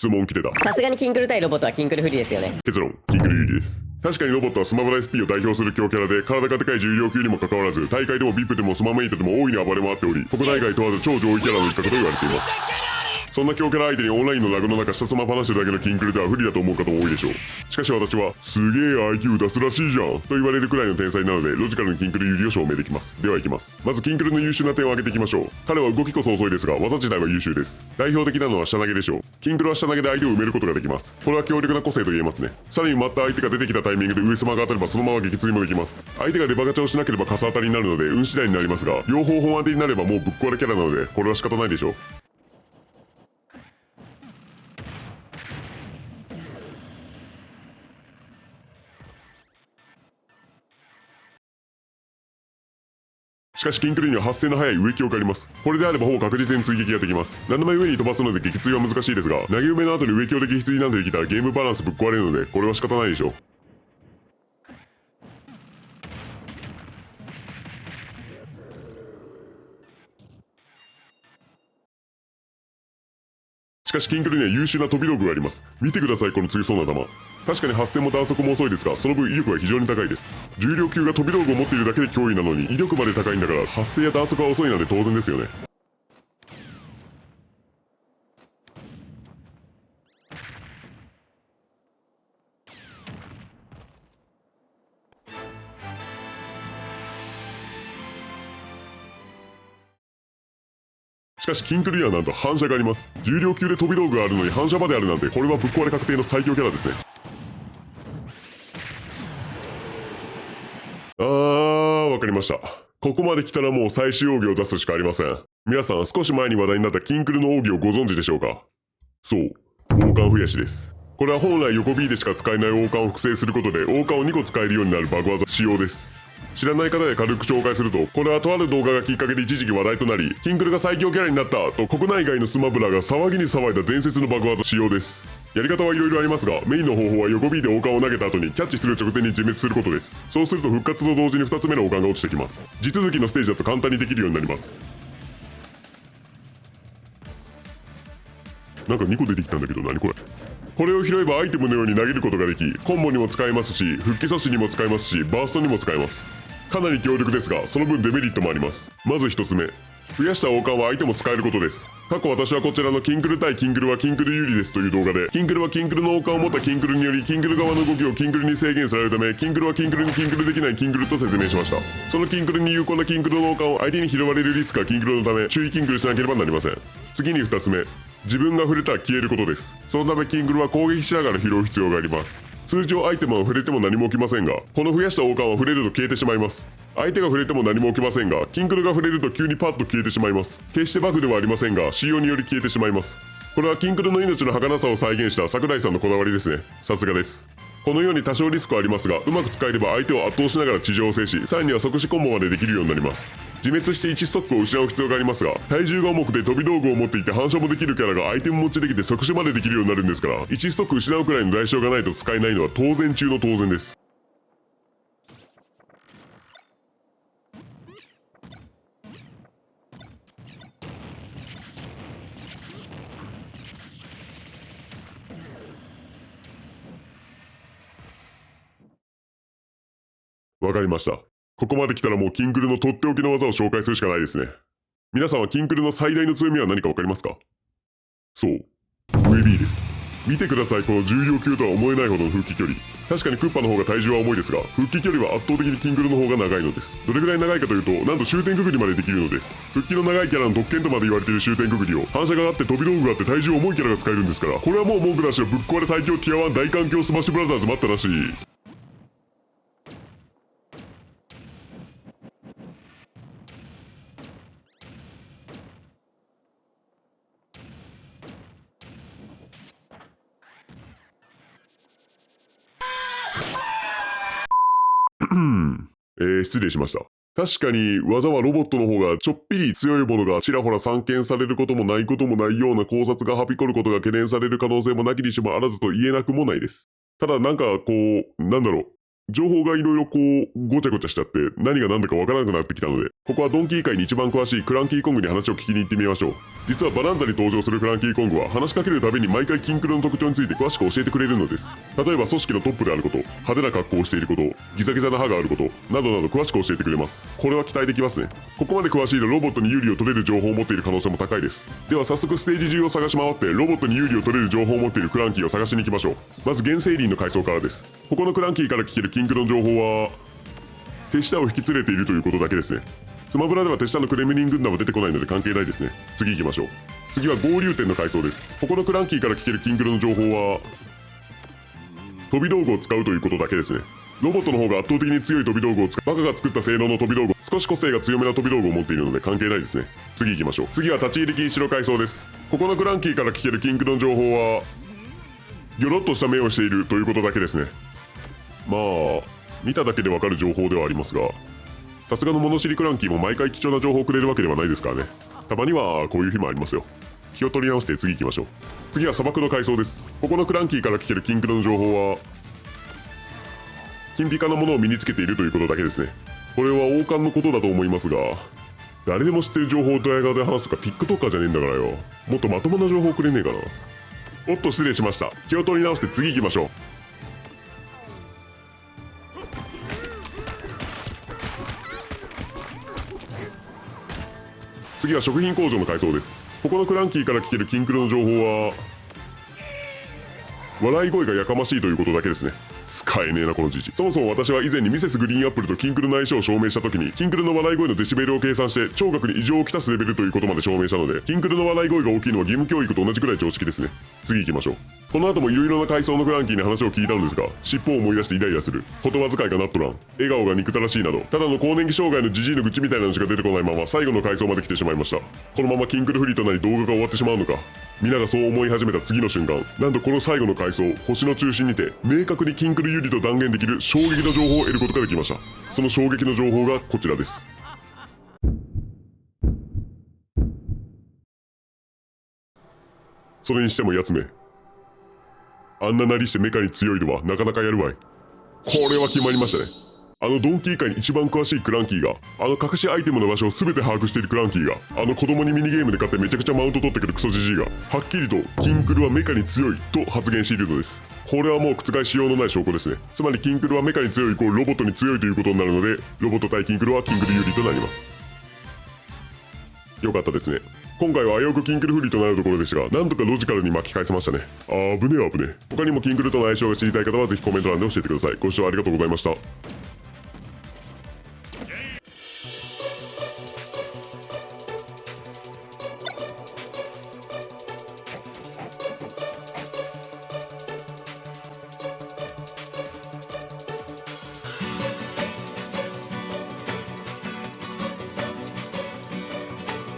質問来てた。さすがにキンクル対ロボットはキンクル不利ですよね。結論、キンクル有利です。確かにロボットはスマブラ SP を代表する強キャラで、体が高い重量級にもかかわらず、大会でも VIP でもスマメイトでも大いに暴れ回っており、国内外問わず超上位キャラの一角と言われています。そんな強キャラ相手にオンラインのラグの中下スマ話してるだけのキンクルでは不利だと思う方も多いでしょう。しかし私は、すげえ IQ 出すらしいじゃんと言われるくらいの天才なので、ロジカルにキンクル有利を証明できます。では行きます。まずキンクルの優秀な点を挙げていきましょう。彼は動きこそ遅いですが、技自体は優秀です。代表的なのは下投げでしょう。キンクルは下投げで相手を埋めることができます。これは強力な個性と言えますね。さらに埋まった相手が出てきたタイミングで上様が当たればそのまま撃墜もできます。相手がレバガチャをしなければカス当たりになるので運次第になりますが、両方本当になればもうぶっ壊れキャラなので、これは仕方ないでしょう。しかしキンクルには発生の早い植木があります。これであればほぼ確実に追撃ができます。斜め上に飛ばすので撃墜は難しいですが、投げ埋めの後に植木で撃墜なんてできたらゲームバランスぶっ壊れるので、これは仕方ないでしょう。しかしキンクルには優秀な飛び道具があります。見てください、この強そうな弾。確かに発戦も弾速も遅いですが、その分威力は非常に高いです。重量級が飛び道具を持っているだけで脅威なのに威力まで高いんだから、発生や弾速は遅いなんて当然ですよね。しかしキンクルにはなんと反射があります。重量級で飛び道具があるのに反射まであるなんて、これはぶっ壊れ確定の最強キャラですね。わかりました。ここまで来たらもう最終奥義を出すしかありません。皆さん少し前に話題になったキンクルの奥義をご存知でしょうか？そう、王冠増やしです。これは本来横 B でしか使えない王冠を複製することで王冠を2個使えるようになるバグ技仕様です。知らない方で軽く紹介すると、これはとある動画がきっかけで一時期話題となり、キンクルが最強キャラになったと国内外のスマブラが騒ぎに騒いだ伝説のバグ技仕様です。やり方はいろいろありますが、メインの方法は横 B で王冠を投げた後にキャッチする直前に自滅することです。そうすると復活と同時に2つ目の王冠が落ちてきます。地続きのステージだと簡単にできるようになります。なんか2個出てきたんだけど何これ。これを拾えばアイテムのように投げることができ、コンボにも使えますし、復帰阻止にも使えますし、バーストにも使えます。かなり強力ですが、その分デメリットもあります。まず1つ目、増やした王冠は相手も使えることです。過去私はこちらのキンクル対キンクルはキンクル有利ですという動画で、キンクルはキンクルの王冠を持ったキンクルによりキンクル側の動きをキンクルに制限されるため、キンクルはキンクルにキンクルできないキンクルと説明しました。そのキンクルに有効なキンクルの王冠を相手に拾われるリスクはキンクルのため注意キンクルしなければなりません。次に2つ目、自分が触れたら消えることです。そのためキンクルは攻撃しながら拾う必要があります。通常アイテムは触れても何も起きませんが、この増やした王冠は触れると消えてしまいます。相手が触れても何も起きませんが、キンクルが触れると急にパッと消えてしまいます。決してバグではありませんが、仕様により消えてしまいます。これはキンクルの命の儚さを再現した桜井さんのこだわりですね。さすがです。このように多少リスクはありますが、うまく使えれば相手を圧倒しながら地上を制し、さらには即死コンボまでできるようになります。自滅して1ストックを失う必要がありますが、体重が重くて飛び道具を持っていて反射もできるキャラがアイテム持ちできて即死までできるようになるんですから、1ストック失うくらいの代償がないと使えないのは当然中の当然です。わかりました。ここまで来たらもうキンクルのとっておきの技を紹介するしかないですね。皆さんはキンクルの最大の強みは何かわかりますか？そう、上 B です。見てください、この重量級とは思えないほどの復帰距離。確かにクッパの方が体重は重いですが、復帰距離は圧倒的にキンクルの方が長いのです。どれぐらい長いかというと、なんと終点くぐりまでできるのです。復帰の長いキャラの特権とまで言われている終点くぐりを、反射があって飛び道具があって体重重いキャラが使えるんですから、これはもう文句なしのぶっ壊れ最強ティア1大環境スマッシュブラザーズ待ったなし。失礼しました。確かに技はロボットの方がちょっぴり強いものがちらほら散見されることもないこともないような考察がはびこることが懸念される可能性もなきにしもあらずと言えなくもないです。ただなんかこう、なんだろう。情報がいろいろこうごちゃごちゃしちゃって何が何だかわからなくなってきたので、ここはドンキー界に一番詳しいクランキーコングに話を聞きに行ってみましょう。実はバランザに登場するクランキーコングは話しかけるたびに毎回キンクルの特徴について詳しく教えてくれるのです。例えば組織のトップであること、派手な格好をしていること、ギザギザな歯があることなどなど詳しく教えてくれます。これは期待できますね。ここまで詳しいとロボットに有利を取れる情報を持っている可能性も高いです。では早速ステージ中を探し回ってロボットに有利を取れる情報を持っているクランキーを探しに行きましょう。まず原生林の階層からです。ここのクランキーから聞けるキンクルの情報は手下を引き連れているということだけですね。スマブラでは手下のクレムリン軍団は出てこないので関係ないですね。次行きましょう。次は合流点の階層です。ここのクランキーから聞けるキンクルの情報は飛び道具を使うということだけですね。ロボットの方が圧倒的に強い飛び道具を使う。バカが作った性能の飛び道具、少し個性が強めな飛び道具を持っているので関係ないですね。次行きましょう。次は立ち入り禁止の階層です。ここのクランキーから聞けるキンクルの情報はギョロッとした目をしているということだけですね。まあ見ただけでわかる情報ではありますが、さすがの物知りクランキーも毎回貴重な情報をくれるわけではないですからね。たまにはこういう日もありますよ。気を取り直して次行きましょう。次は砂漠の階層です。ここのクランキーから聞けるキンクルの情報は金ピカなものを身につけているということだけですね。これは王冠のことだと思いますが、誰でも知ってる情報をドヤ顔で話すとか TikToker じゃねえんだからよ。もっとまともな情報くれねえかな。おっと失礼しました。気を取り直して次行きましょう。次は食品工場の階層です。ここのクランキーから聞けるキンクルの情報は笑い声がやかましいということだけですね。使えねえなこのじじ。そもそも私は以前にミセスグリーンアップルとキンクルの相性を証明した時にキンクルの笑い声のデシベルを計算して聴覚に異常をきたすレベルということまで証明したので、キンクルの笑い声が大きいのは義務教育と同じくらい常識ですね。次行きましょう。この後もいろいろな階層のクランキーに話を聞いたのですが、尻尾を思い出してイライラする、言葉遣いがなっとらん、笑顔が憎たらしいなど、ただの更年期障害のジジイの愚痴みたいなのしか出てこないまま最後の階層まで来てしまいました。このままキンクルフリーとなり動画が終わってしまうのか。皆がそう思い始めた次の瞬間、なんとこの最後の階層、星の中心にて明確にキンクル有利と断言できる衝撃の情報を得ることができました。その衝撃の情報がこちらです。それにしてもやつめ、あんななりしてメカに強いのはなかなかやるわい。これは決まりましたね。あのドンキー界に一番詳しいクランキーが、あの隠しアイテムの場所を全て把握しているクランキーが、あの子供にミニゲームで勝ってめちゃくちゃマウント取ってくるクソジジイが、はっきりとキンクルはメカに強いと発言しているのです。これはもう覆しようのない証拠ですね。つまりキンクルはメカに強いイコールロボットに強いということになるので、ロボット対キンクルはキンクル有利となります。よかったですね。今回は危うくキンクル不利となるところでしたが、なんとかロジカルに巻き返せましたね。危ねえ。他にもキンクルとの相性が知りたい方はぜひコメント欄で教えてください。ご視聴ありがとうございました。